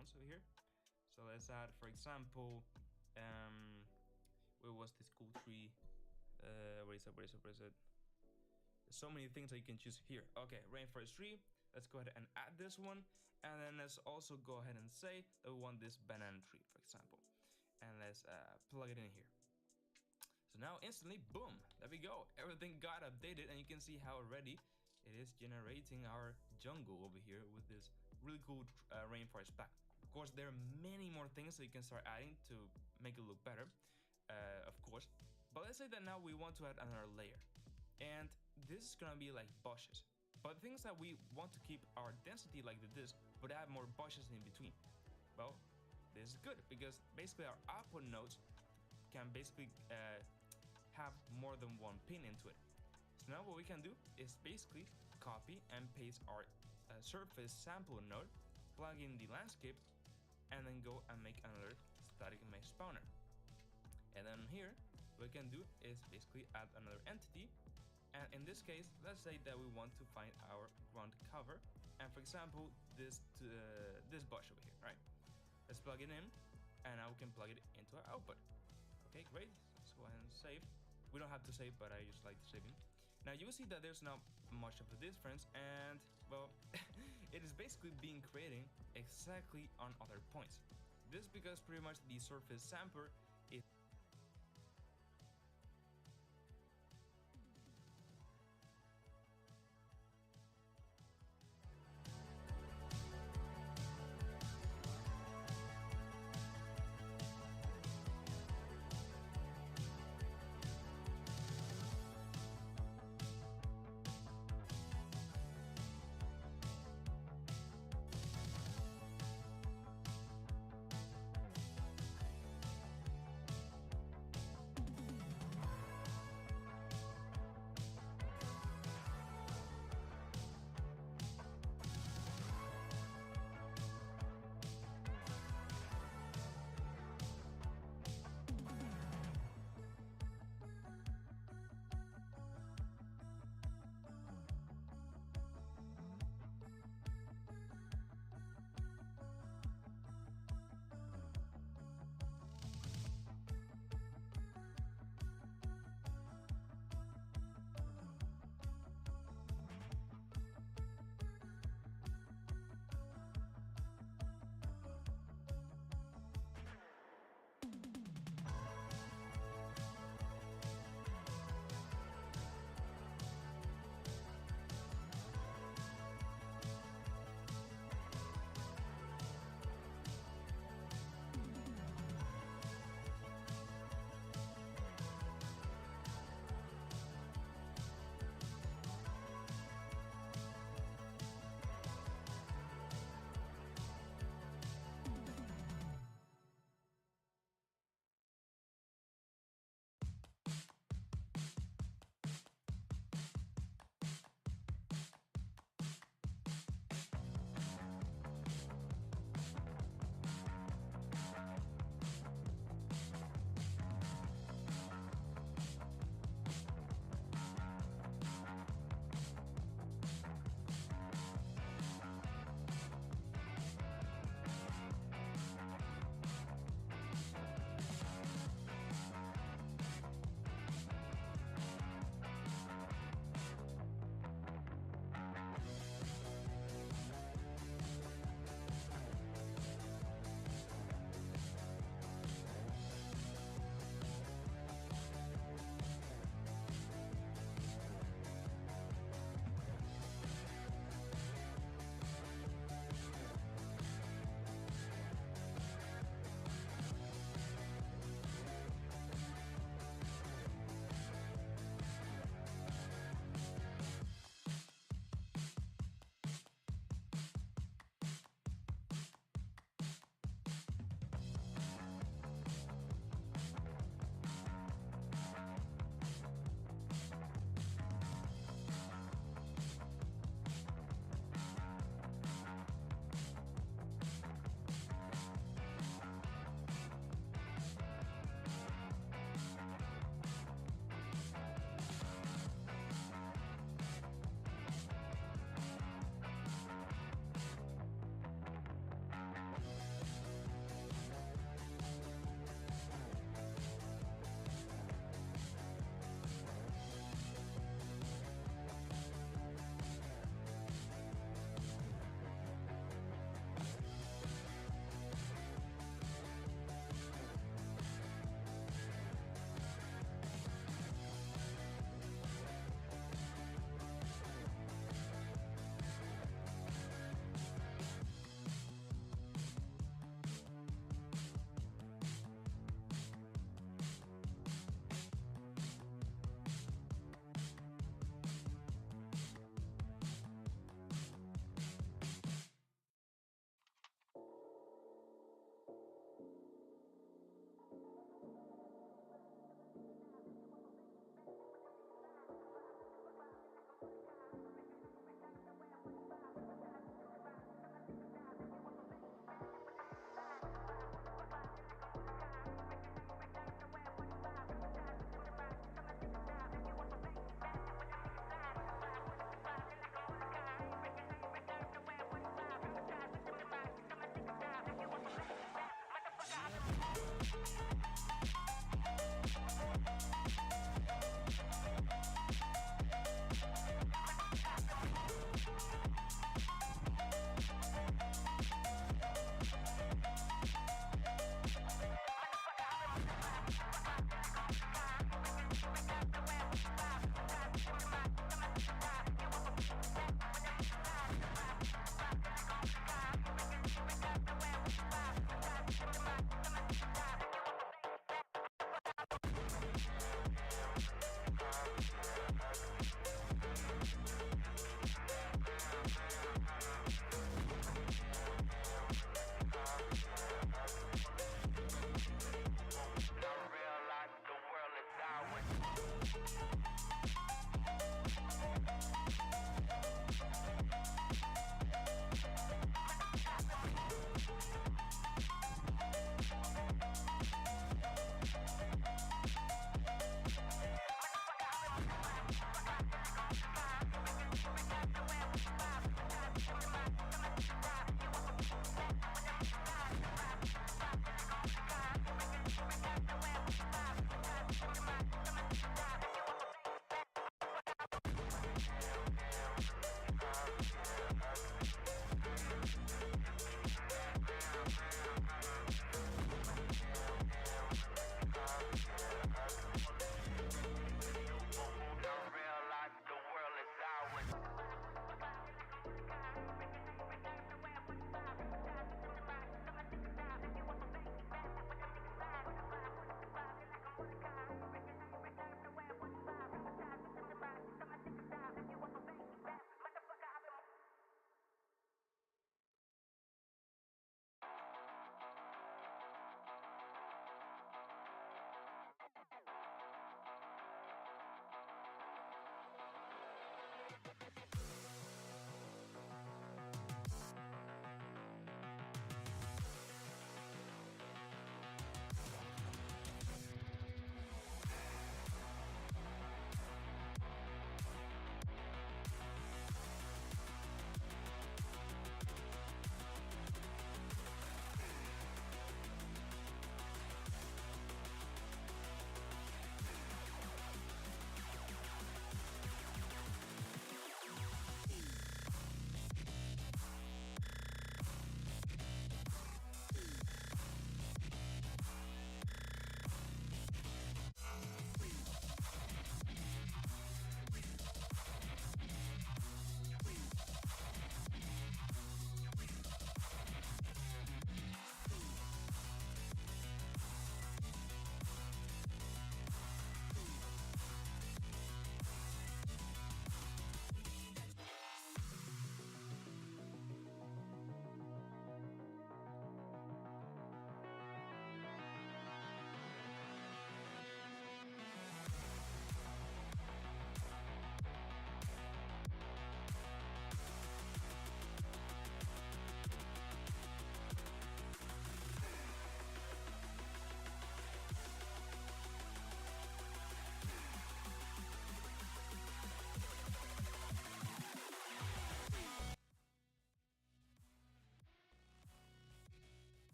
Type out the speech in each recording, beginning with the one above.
ones over here. So let's add, for example, where was this cool tree? Where is it? There's so many things that you can choose here. Okay, rainforest tree. Let's go ahead and add this one. And then let's also go ahead and say that we want this banana tree, for example. And let's plug it in here. So now instantly, boom, there we go. Everything got updated, and you can see how already it is generating our jungle over here with this really cool rainforest pack. Of course, there are many more things that you can start adding to make it look better, of course. But let's say that now we want to add another layer. And this is gonna be like bushes. But the thing is that we want to keep our density like this, but add more bushes in between. Well, this is good because basically our output nodes can basically have more than one pin into it. So now what we can do is basically copy and paste our surface sample node, plug in the landscape, and then go and make another static mesh spawner. And then here, what we can do is basically add another entity. And in this case, let's say that we want to find our ground cover. And for example, this bush over here, right? Let's plug it in, and now we can plug it into our output. Okay, great. Let's go ahead and save. We don't have to save, but I just like to save it. Now you will see that there's not much of a difference, and well, it is basically being created exactly on other points. This is because pretty much the surface sampler is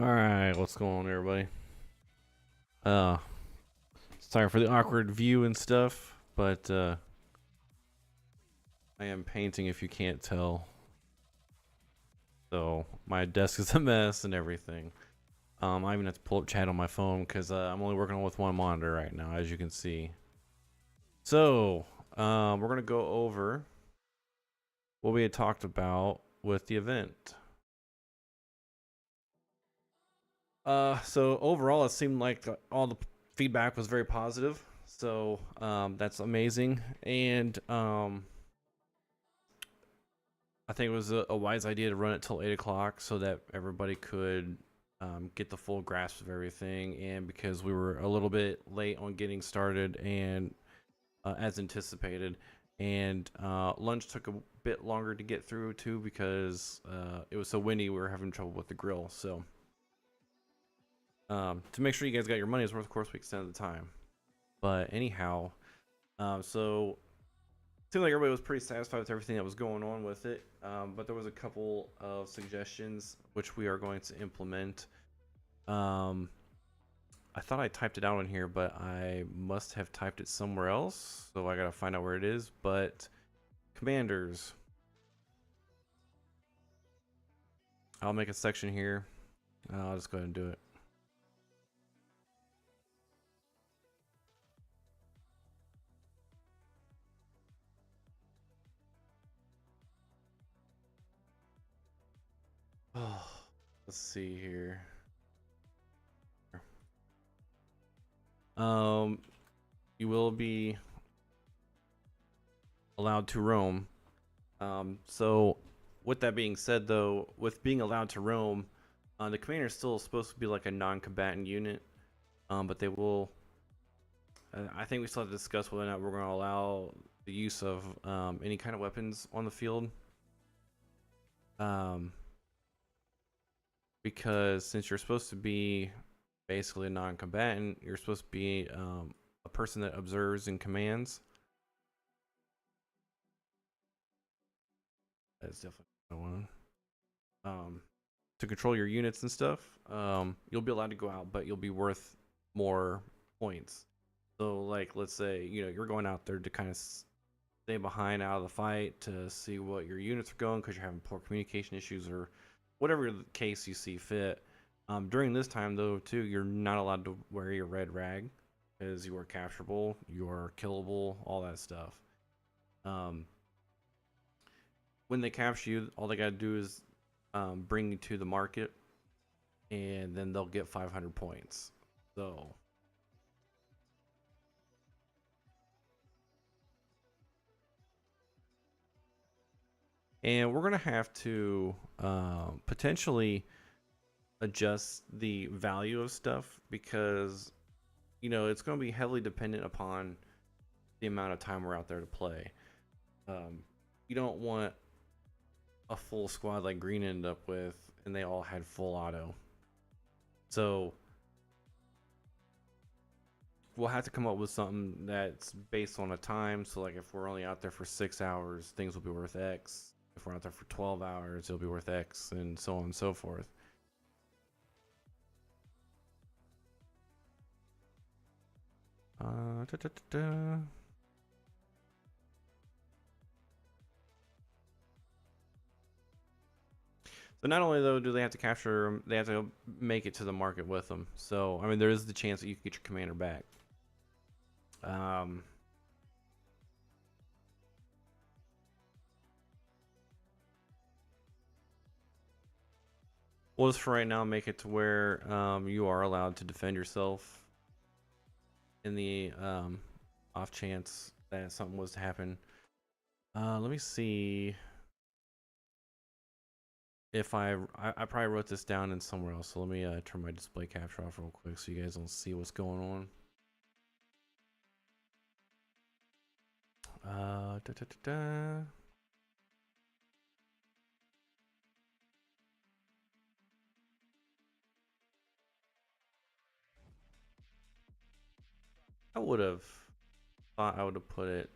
Alright, what's going on, everybody? Uh, Sorry for the awkward view and stuff, but I am painting if you can't tell. So, my desk is a mess and everything. I even have to pull up chat on my phone because I'm only working with one monitor right now, as you can see. So, we're going to go over what we had talked about with the event. So overall, it seemed like all the feedback was very positive. So that's amazing, and I think it was a wise idea to run it till 8 o'clock so that everybody could get the full grasp of everything. And because we were a little bit late on getting started, and as anticipated, and lunch took a bit longer to get through too because it was so windy. We were having trouble with the grill, so. To make sure you guys got your money's worth, of course, we extended the time. But anyhow, so it seemed like everybody was pretty satisfied with everything that was going on with it. But there was a couple of suggestions which we are going to implement. I thought I typed it out in here, but I must have typed it somewhere else. So I gotta find out where it is. But commanders, I'll make a section here. I'll just go ahead and do it. Oh, let's see here. You will be allowed to roam. So, with that being said, though, with being allowed to roam, the commander is still supposed to be like a non-combatant unit, but they will. I think we still have to discuss whether or not we're going to allow the use of any kind of weapons on the field. Um, because since you're supposed to be basically a non-combatant, you're supposed to be a person that observes and commands. That's definitely one. To control your units and stuff, you'll be allowed to go out, but you'll be worth more points. So, like, let's say you're going out there to kind of stay behind out of the fight to see what your units are going because you're having poor communication issues or whatever the case you see fit. During this time, though, too, you're not allowed to wear your red rag because you are capturable, you are killable, all that stuff. When they capture you, all they got to do is bring you to the market, and then they'll get 500 points. So, and we're gonna have to potentially adjust the value of stuff because it's going to be heavily dependent upon the amount of time we're out there to play. You don't want a full squad like Green ended up with, and they all had full auto. So we'll have to come up with something that's based on a time. So, like, if we're only out there for 6 hours, things will be worth X. If we're out there for 12 hours, it'll be worth X, and so on and so forth. Da, da, da. So not only though do they have to capture them, they have to make it to the market with them. So I mean, there is the chance that you could get your commander back. We'll just for right now make it to where you are allowed to defend yourself in the off chance that something was to happen. Let me see if I probably wrote this down in somewhere else. So let me turn my display capture off real quick so you guys don't see what's going on. Da, da, da, da. I would have thought I would have put it.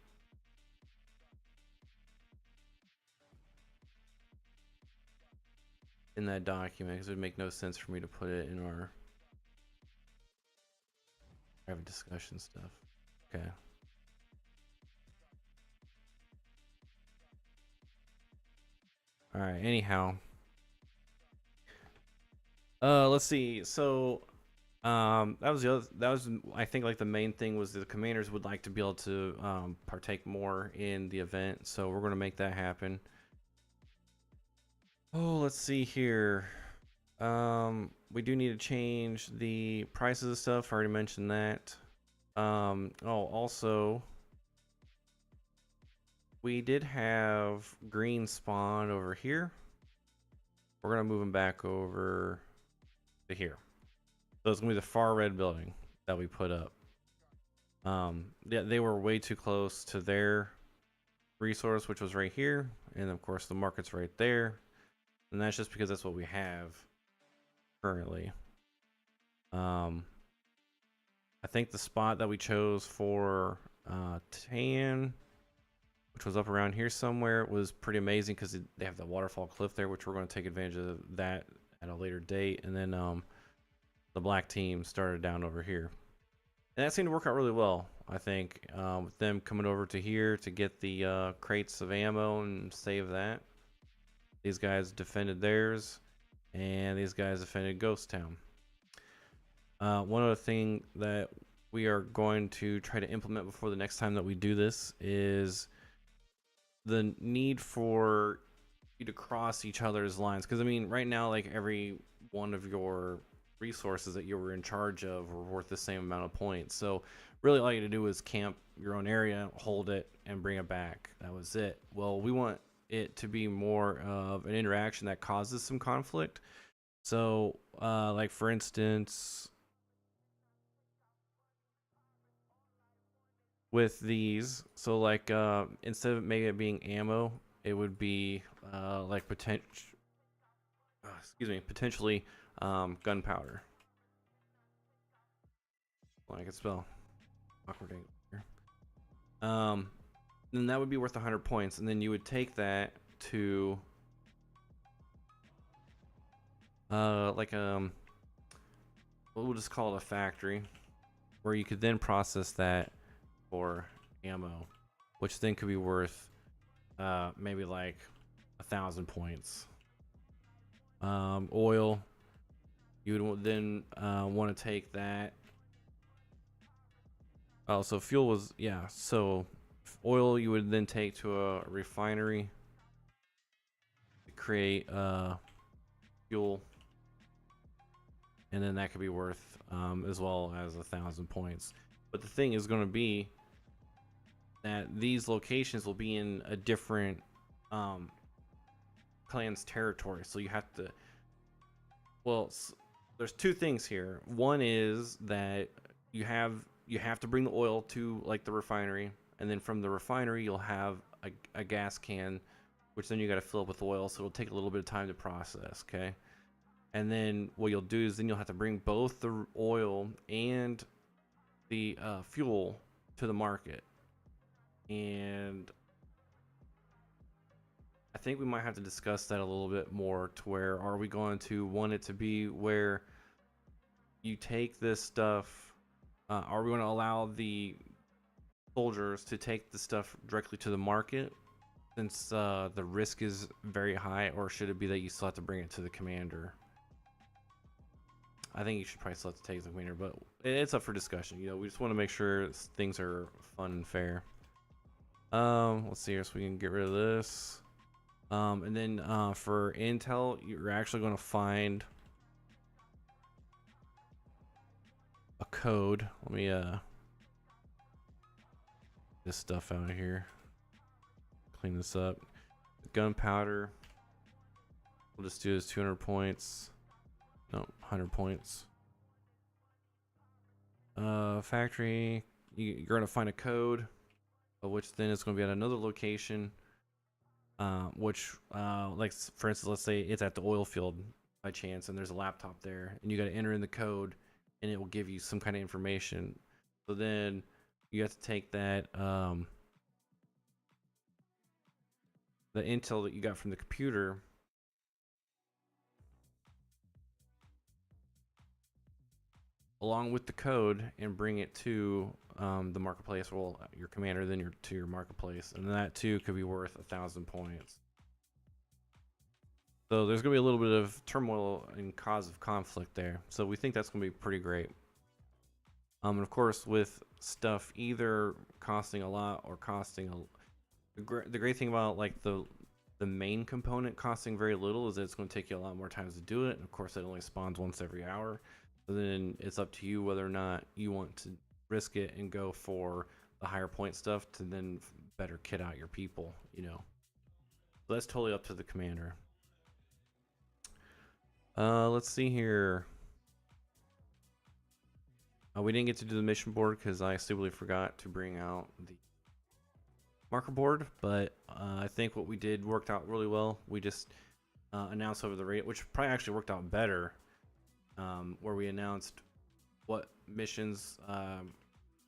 in that document because it would make no sense for me to put it in our private discussion stuff. Okay. All right. Anyhow, let's see. So, that was the other. That was, I think, like the main thing was the commanders would like to be able to partake more in the event. So we're gonna make that happen. Oh, let's see here. We do need to change the prices of stuff. I already mentioned that. Oh, also, we did have green spawn over here. We're gonna move them back over to here. So it's gonna be the far red building that we put up. Yeah, they were way too close to their resource, which was right here, and of course the market's right there, and that's just because that's what we have currently. I think the spot that we chose for tan, which was up around here somewhere, was pretty amazing because they have the waterfall cliff there, which we're going to take advantage of that at a later date. And then the black team started down over here, and that seemed to work out really well. I think with them coming over to here to get the crates of ammo and save that. These guys defended theirs, and these guys defended Ghost Town. One other thing that we are going to try to implement before the next time that we do this is the need for you to cross each other's lines. Because I mean, right now, like every one of your resources that you were in charge of were worth the same amount of points. So really, all you had to do was camp your own area, hold it, and bring it back. That was it. Well, we want it to be more of an interaction that causes some conflict. So, like for instance, with these, so like instead of maybe it being ammo, it would be like potentially gunpowder. Well, I can spell awkward here. Then that would be worth 100 points, and then you would take that to like we'll just call it a factory, where you could then process that for ammo, which then could be worth maybe like 1,000 points. Oil, you would then want to take that. Oh, so fuel was, yeah, so oil you would then take to a refinery to create fuel, and then that could be worth as well as 1,000 points. But the thing is going to be that these locations will be in a different clan's territory, so you have to, well, there's two things here. One is that you have to bring the oil to like the refinery, and then from the refinery you'll have a gas can, which then you got to fill up with oil, so it'll take a little bit of time to process. Okay, and then what you'll do is then you'll have to bring both the oil and the fuel to the market. And I think we might have to discuss that a little bit more, to where are we going to want it to be where you take this stuff, are we going to allow the soldiers to take the stuff directly to the market, since the risk is very high, or should it be that you still have to bring it to the commander? I think you should probably still have to take the commander, but it's up for discussion. You know, we just want to make sure things are fun and fair. Let's see here, so we can get rid of this. And then for intel, you're actually going to find a code. Let me this stuff out of here, clean this up. Gunpowder, we'll just do this 200 points. No, 100 points. Factory, you're going to find a code, which then is going to be at another location, which like for instance, let's say it's at the oil field by chance, and there's a laptop there, and you got to enter in the code, and it will give you some kind of information. So then you have to take that the intel that you got from the computer, along with the code and bring it to the marketplace. Well, your commander, then to your marketplace, and that too could be worth 1,000 points. So there's gonna be a little bit of turmoil and cause of conflict there. So we think that's gonna be pretty great. And of course, with stuff either costing a lot or costing the great thing about like the main component costing very little is that it's going to take you a lot more times to do it. And of course, it only spawns once every hour. So then it's up to you whether or not you want to risk it and go for the higher point stuff to then better kit out your people, you know. So that's totally up to the commander. Let's see here. We didn't get to do the mission board because I stupidly forgot to bring out the marker board, but I think what we did worked out really well. We just announced over the rate, which probably actually worked out better, where we announced what missions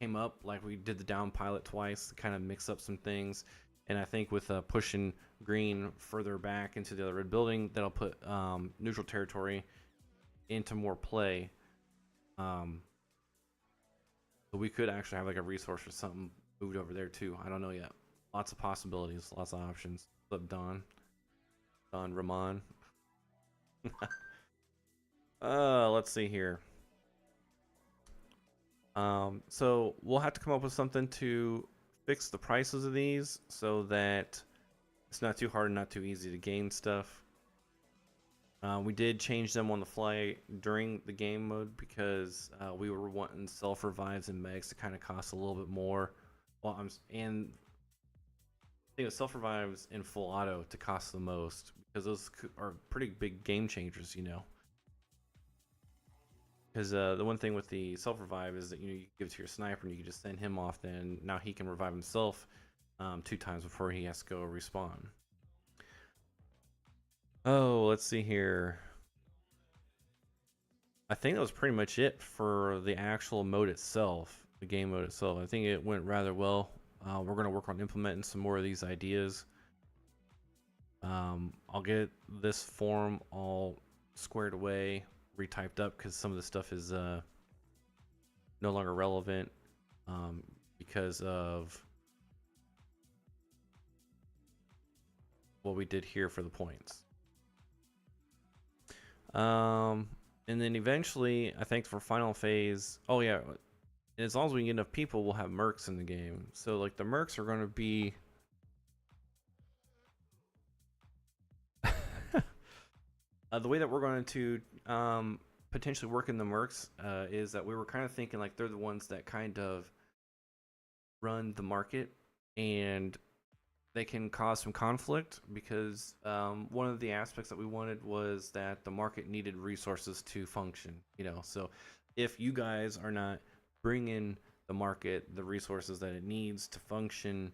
came up. Like we did the down pilot twice to kind of mix up some things, and I think with pushing green further back into the other red building, that'll put neutral territory into more play. So we could actually have like a resource or something moved over there too. I don't know yet. Lots of possibilities, lots of options. What's up, Don Ramon? Let's see here. So we'll have to come up with something to fix the prices of these so that it's not too hard and not too easy to gain stuff. We did change them on the fly during the game mode because we were wanting self revives and megs to kind of cost a little bit more. Well, and self revives in full auto to cost the most because those are pretty big game changers, you know. Because the one thing with the self revive is that you give it to your sniper and you can just send him off. Then now he can revive himself 2 times before he has to go respawn. Oh, let's see here. I think that was pretty much it for the actual mode itself, the game mode itself. I think it went rather well. We're going to work on implementing some more of these ideas. I'll get this form all squared away, retyped up, because some of the stuff is no longer relevant because of what we did here for the points. And then eventually, I think for final phase, oh yeah, as long as we get enough people, we'll have mercs in the game. So like the mercs are going to be the way that we're going to potentially work in the mercs is that we were kind of thinking like they're the ones that kind of run the market and they can cause some conflict because one of the aspects that we wanted was that the market needed resources to function, you know. So if you guys are not bringing the market the resources that it needs to function,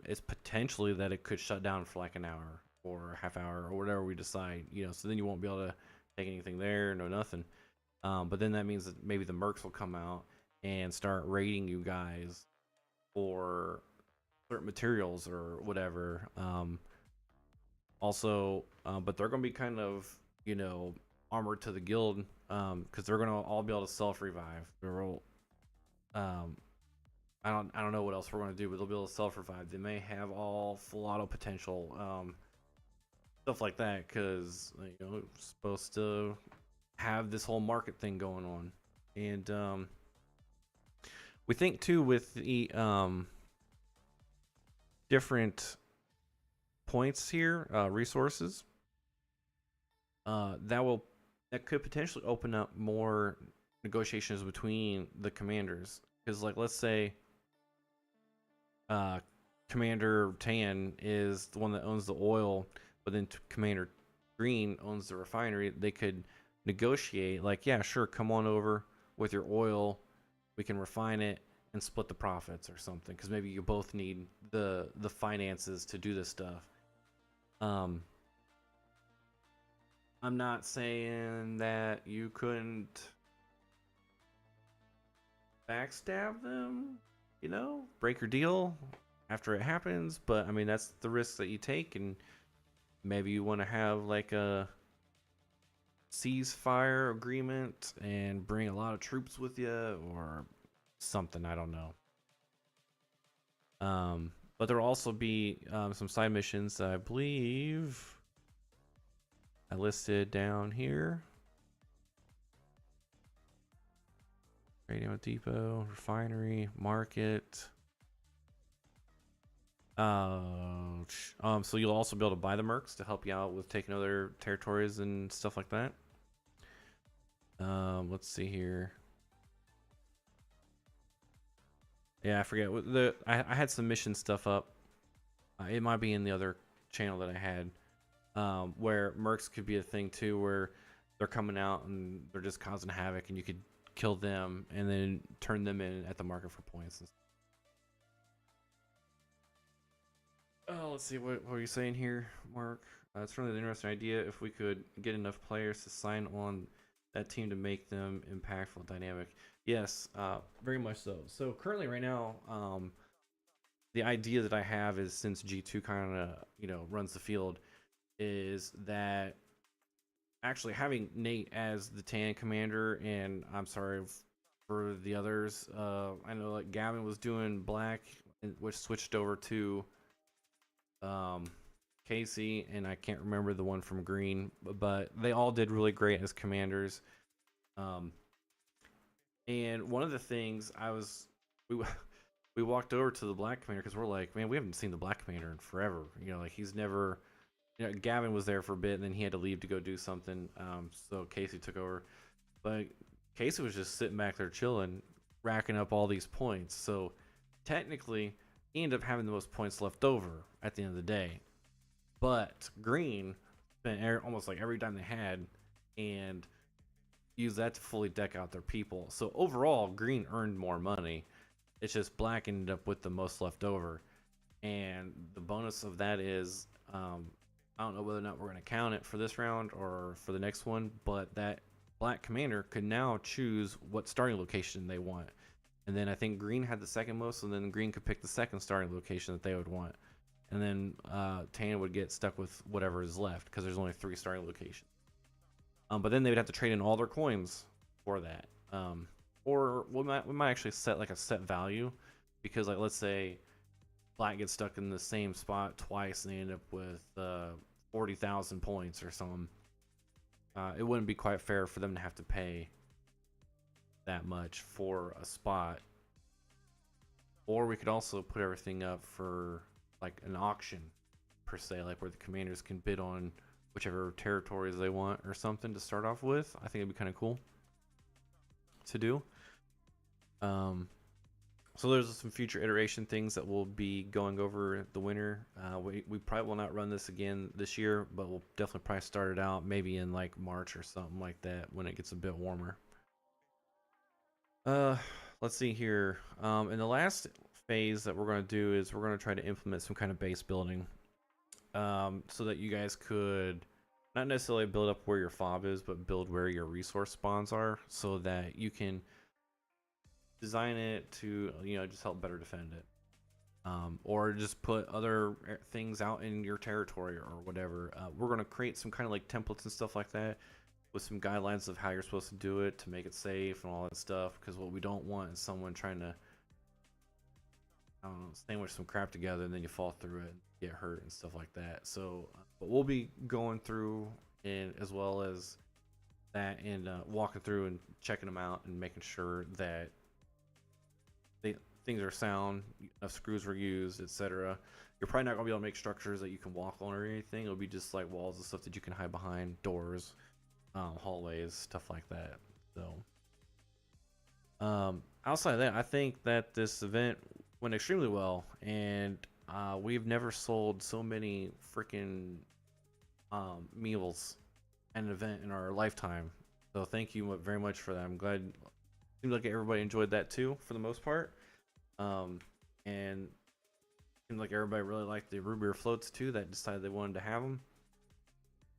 it's potentially that it could shut down for like an hour or a half hour or whatever we decide, you know. So then you won't be able to take anything there, no nothing. But then that means that maybe the mercs will come out and start raiding you guys for certain materials or whatever. Also, but they're going to be kind of, you know, armored to the guild because they're going to all be able to self revive. They're all, I don't know what else we're going to do, but they'll be able to self revive. They may have all full auto potential, stuff like that, because you know it's supposed to have this whole market thing going on, and we think too with the different points here, resources, that could potentially open up more negotiations between the commanders. Because like let's say Commander Tan is the one that owns the oil, but then Commander Green owns the refinery. They could negotiate like, yeah, sure, come on over with your oil, we can refine it and split the profits or something, because maybe you both need the finances to do this stuff. I'm not saying that you couldn't backstab them, you know, break your deal after it happens, but I mean that's the risk that you take, and maybe you want to have like a ceasefire agreement and bring a lot of troops with you or something. I don't know. But there will also be some side missions that I believe I listed down here. Radio depot, refinery, market. So you'll also be able to buy the mercs to help you out with taking other territories and stuff like that. Let's see here. Yeah, I forget what I had some mission stuff up. It might be in the other channel that I had, where mercs could be a thing too, where they're coming out and they're just causing havoc, and you could kill them and then turn them in at the market for points. Oh, let's see, what were you saying here, Mark? It's really an interesting idea if we could get enough players to sign on that team to make them impactful, dynamic. Yes, very much so. So currently, right now, the idea that I have is, since G2 kind of runs the field, is that actually having Nate as the TAN commander, and I'm sorry for the others. I know like Gavin was doing black, which switched over to Casey, and I can't remember the one from green, but they all did really great as commanders. And one of the things we walked over to the black commander because we're like, man, we haven't seen the black commander in forever. Like he's never. Gavin was there for a bit, and then he had to leave to go do something. So Casey took over, but Casey was just sitting back there chilling, racking up all these points. So technically, he ended up having the most points left over at the end of the day. But Green spent almost like every time they had, and used that to fully deck out their people. So overall, Green earned more money. It's just Black ended up with the most left over. And the bonus of that is, I don't know whether or not we're going to count it for this round or for the next one, but that Black commander could now choose what starting location they want. And then I think Green had the second most, and then Green could pick the second starting location that they would want. And then Tan would get stuck with whatever is left, because there's only 3 starting locations. But then they would have to trade in all their coins for that. Or we might actually set like a set value, because like let's say Black gets stuck in the same spot twice and they end up with 40,000 points or something. It wouldn't be quite fair for them to have to pay that much for a spot. Or we could also put everything up for like an auction per se, like where the commanders can bid on whichever territories they want or something to start off with. I think it'd be kind of cool to do. So there's some future iteration things that we'll be going over the winter. We probably will not run this again this year, but we'll definitely probably start it out maybe in like March or something like that when it gets a bit warmer. Let's see here. In the last phase that we're going to do is we're going to try to implement some kind of base building, so that you guys could not necessarily build up where your fob is, but build where your resource spawns are, so that you can design it to just help better defend it, or just put other things out in your territory or whatever. We're going to create some kind of like templates and stuff like that with some guidelines of how you're supposed to do it to make it safe and all that stuff, because what we don't want is someone trying to, I don't know, sandwich some crap together and then you fall through it and get hurt and stuff like that. So but we'll be going through, and as well as that, and walking through and checking them out and making sure that things are sound, enough screws were used, etc. You're probably not going to be able to make structures that you can walk on or anything. It'll be just like walls and stuff that you can hide behind, doors, hallways, stuff like that. So outside of that, I think that this event went extremely well, and we've never sold so many freaking meals at an event in our lifetime. So thank you very much for that. I'm glad. Seems like everybody enjoyed that too, for the most part. And seems like everybody really liked the root beer floats too, that decided they wanted to have them,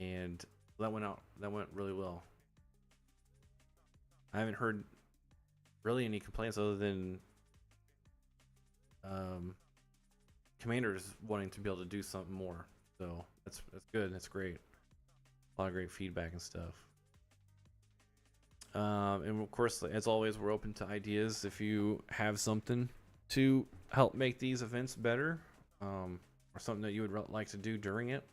and that went really well. I haven't heard really any complaints other than commanders wanting to be able to do something more. So that's good. That's great. A lot of great feedback and stuff. And of course, as always, we're open to ideas. If you have something to help make these events better, or something that you would like to do during it.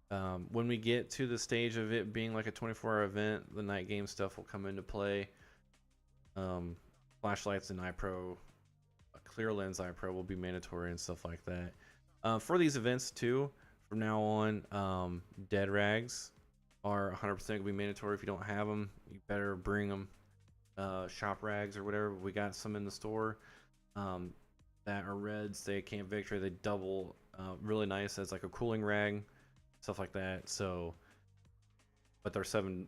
When we get to the stage of it being like a 24-hour event, the night game stuff will come into play. Flashlights and iPro, clear lens iPro will be mandatory and stuff like that. For these events too, from now on, dead rags are 100% gonna be mandatory. If you don't have them, you better bring them. Shop rags or whatever, we got some in the store that are reds. They Camp Victory, they double really nice as like a cooling rag, stuff like that. So, but they're $7.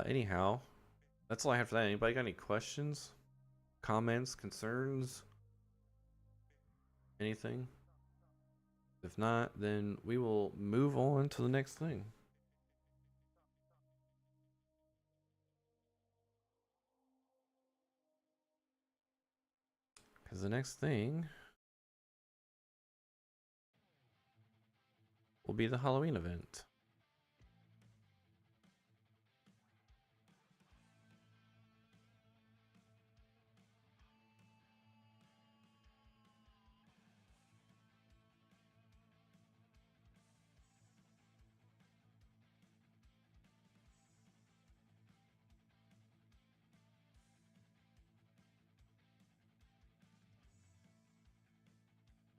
Anyhow, that's all I have for that. Anybody got any questions, comments, concerns, anything? If not, then we will move on to the next thing. Because the next thing will be the Halloween event.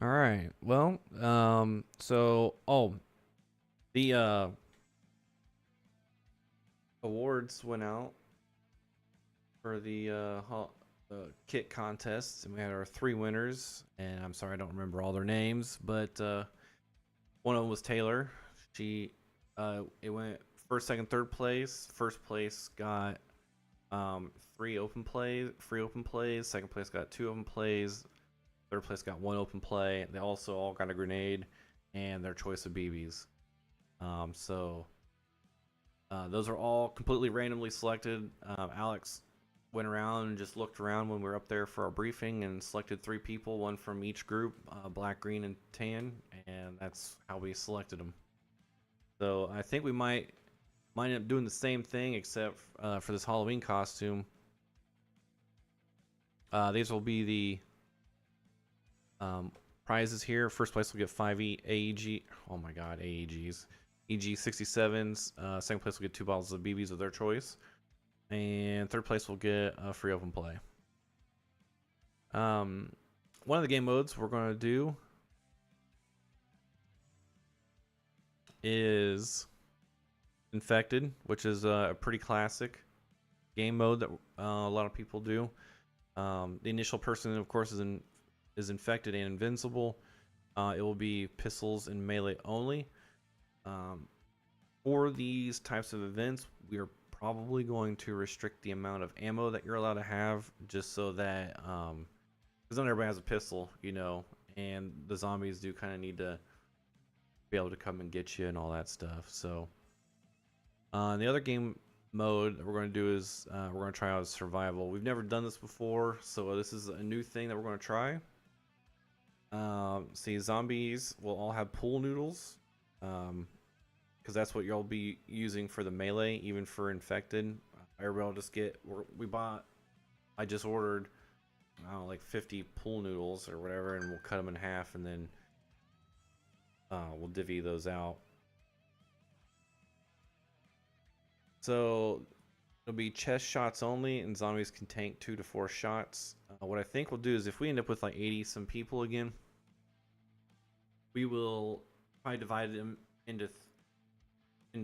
All right. Well, the awards went out for the kit contest, and we had our 3 winners. And I'm sorry I don't remember all their names, but one of them was Taylor. She it went first, second, third place. First place got 3 free open plays. Second place got 2 open plays. Third place got 1 open play. They also all got a grenade and their choice of BBs. Those are all completely randomly selected. Alex went around and just looked around when we were up there for our briefing and selected 3 people, 1 from each group, black, green, and tan, and that's how we selected them. So I think we might end up doing the same thing, except for this Halloween costume. These will be the prizes here. First place will get 5 AEG. Oh my god, AEGs. EG67s. Second place will get 2 bottles of BBs of their choice. And third place will get a free open play. One of the game modes we're going to do is Infected, which is a pretty classic game mode that a lot of people do. The initial person, of course, is infected and invincible. It will be pistols and melee only. For these types of events, we are probably going to restrict the amount of ammo that you're allowed to have, just so that because not everybody has a pistol, you know, and the zombies do kind of need to be able to come and get you and all that stuff. So the other game mode that we're going to do is we're going to try out survival. We've never done this before, so this is a new thing that we're going to try. See, zombies will all have pool noodles, because that's what you'll be using for the melee, even for infected. Everybody will just get, I just ordered, I don't know, like 50 pool noodles or whatever, and we'll cut them in half, and then we'll divvy those out. So it'll be chest shots only, and zombies can tank 2 to 4 shots. What I think we'll do is, if we end up with like 80 some people again, we will probably divide them into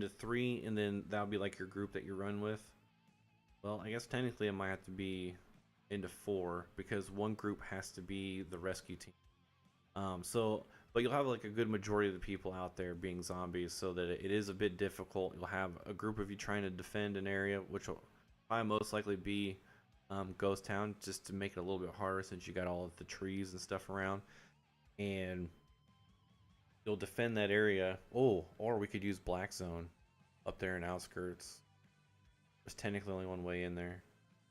3, and then that'll be like your group that you run with. Well, I guess technically it might have to be into 4, because one group has to be the rescue team. But you'll have like a good majority of the people out there being zombies, so that it is a bit difficult. You'll have a group of you trying to defend an area, which will probably most likely be Ghost Town, just to make it a little bit harder since you got all of the trees and stuff around. And you'll defend that area. Oh, or we could use Black Zone up there in outskirts. There's technically only one way in there.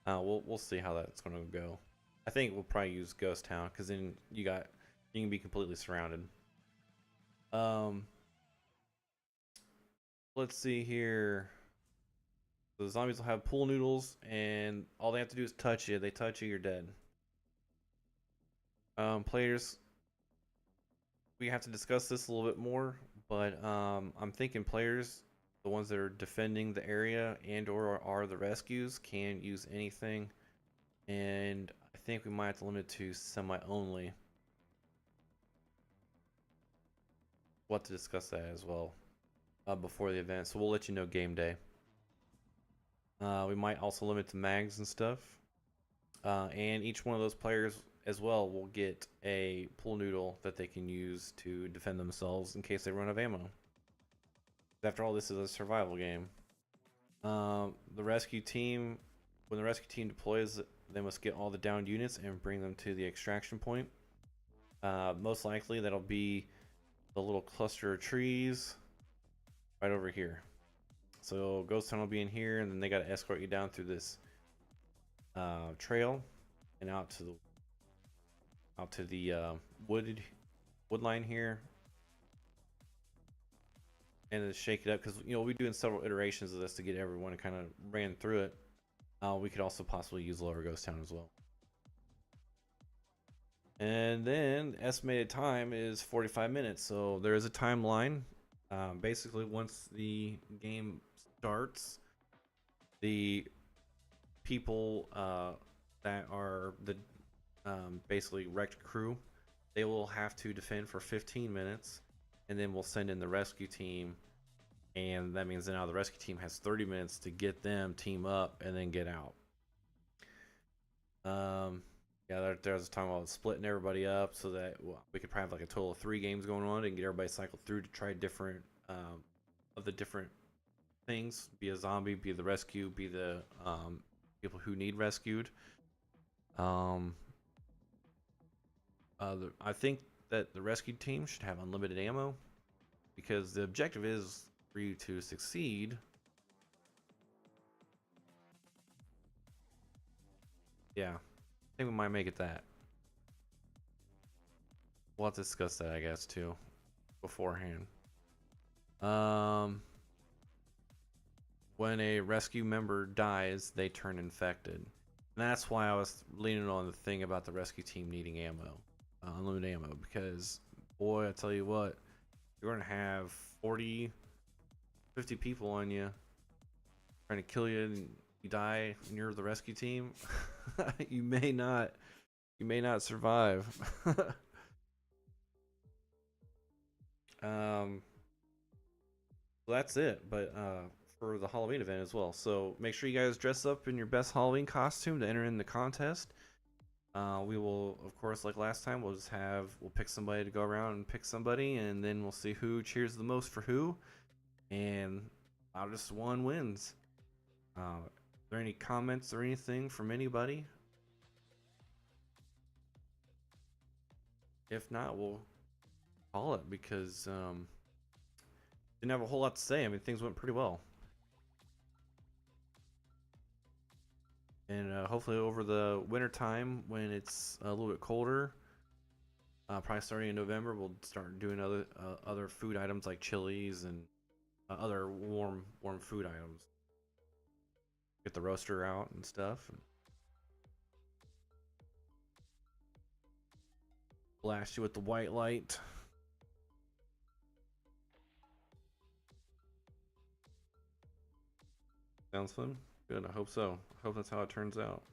We'll see how that's going to go. I think we'll probably use Ghost Town, because then you can be completely surrounded. let's see here. The zombies will have pool noodles, and all they have to do is touch you. They touch you, you're dead. Players, we have to discuss this a little bit more, but I'm thinking players, the ones that are defending the area and or are the rescues, can use anything, and I think we might have to limit it to semi only. We'll have to discuss that as well before the event, so we'll let you know game day. We might also limit to mags and stuff, and each one of those players as well will get a pool noodle that they can use to defend themselves in case they run out of ammo. After all, this is a survival game. The rescue team, when the rescue team deploys, they must get all the downed units and bring them to the extraction point. Most likely, that'll be the little cluster of trees right over here. So Ghost Town will be in here, and then they got to escort you down through this trail and out to the wood line here, and then shake it up because we're doing several iterations of this to get everyone to kind of ran through it. We could also possibly use Lower Ghost Town as well. And then the estimated time is 45 minutes, so there is a timeline. Basically, once the game starts, the people that are the basically wrecked crew, they will have to defend for 15 minutes, and then we'll send in the rescue team, and that means now the rescue team has 30 minutes to get them team up and then get out. Yeah, there's a time I was splitting everybody up so that we could probably have like a total of 3 games going on and get everybody cycled through to try different of the different things, be a zombie, be the rescue, be the people who need rescued. I think that the rescue team should have unlimited ammo because the objective is for you to succeed. Yeah, I think we might make it that. We'll have to discuss that, I guess, too, beforehand. When a rescue member dies, they turn infected. And that's why I was leaning on the thing about the rescue team needing ammo, unlimited ammo, because, boy, I tell you what, you're going to have 40, 50 people on you trying to kill you and you die and you're the rescue team. you may not survive. Well, that's it, but for the Halloween event as well. So make sure you guys dress up in your best Halloween costume to enter in the contest. We will, of course, like last time, we'll pick somebody to go around and pick somebody, and then we'll see who cheers the most for who, and loudest one wins. Are there any comments or anything from anybody? If not, we'll call it because didn't have a whole lot to say. I mean, things went pretty well. And hopefully over the winter time when it's a little bit colder, probably starting in November, we'll start doing other food items like chilies and other warm food items. Get the roaster out and stuff. And blast you with the white light. Sounds fun? Good, I hope so. I hope that's how it turns out.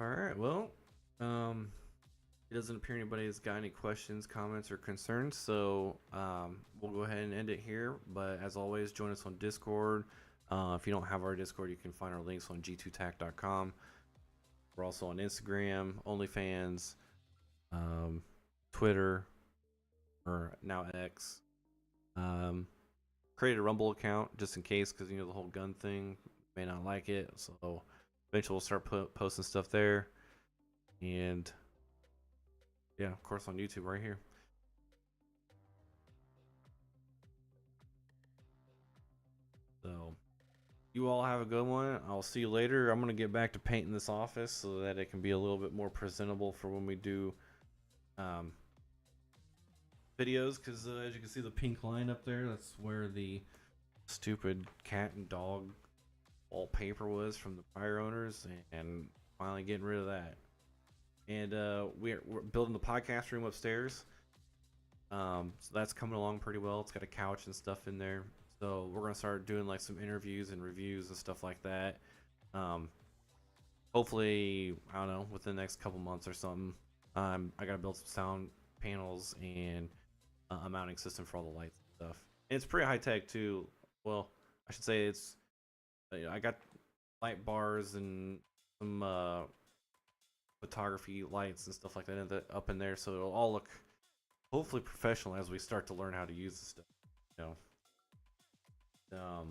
Alright, well, it doesn't appear anybody's got any questions, comments, or concerns, so we'll go ahead and end it here. But as always, join us on Discord. If you don't have our Discord, you can find our links on g2tac.com. We're also on Instagram, OnlyFans, Twitter, or now X. Create a Rumble account just in case, because the whole gun thing, may not like it. So eventually we'll start posting stuff there. And Yeah, of course on YouTube right here. So you all have a good one. I'll see you later. I'm gonna get back to painting this office so that it can be a little bit more presentable for when we do um, videos. Because as you can see, the pink line up there, that's where the stupid cat and dog wallpaper was from the prior owners, and finally getting rid of that. And we're building the podcast room upstairs. So that's coming along pretty well. It's got a couch and stuff in there. So we're gonna start doing like some interviews and reviews and stuff like that. Um, hopefully, I don't know, within the next couple months or something. I gotta build some sound panels and a mounting system for all the lights and stuff. And it's pretty high tech too. Well, I should say it's. I got light bars and some photography lights and stuff like that up in there, so it'll all look hopefully professional as we start to learn how to use this stuff. You know,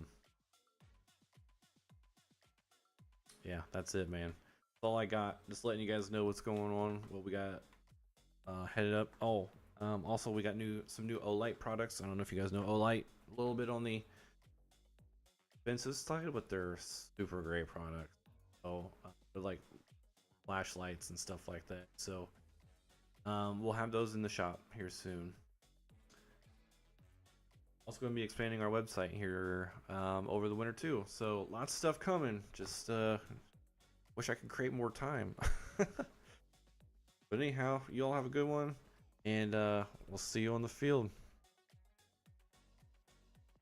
yeah, that's it, man. That's all I got. Just letting you guys know what's going on, what we got headed up. Oh, also we got some new Olight products. I don't know if you guys know Olight a little bit on the expensive side, but they're super great products. So they're like flashlights and stuff like that. So we'll have those in the shop here soon. Also going to be expanding our website here over the winter too. So lots of stuff coming. Just wish I could create more time. But anyhow, you all have a good one, and we'll see you on the field.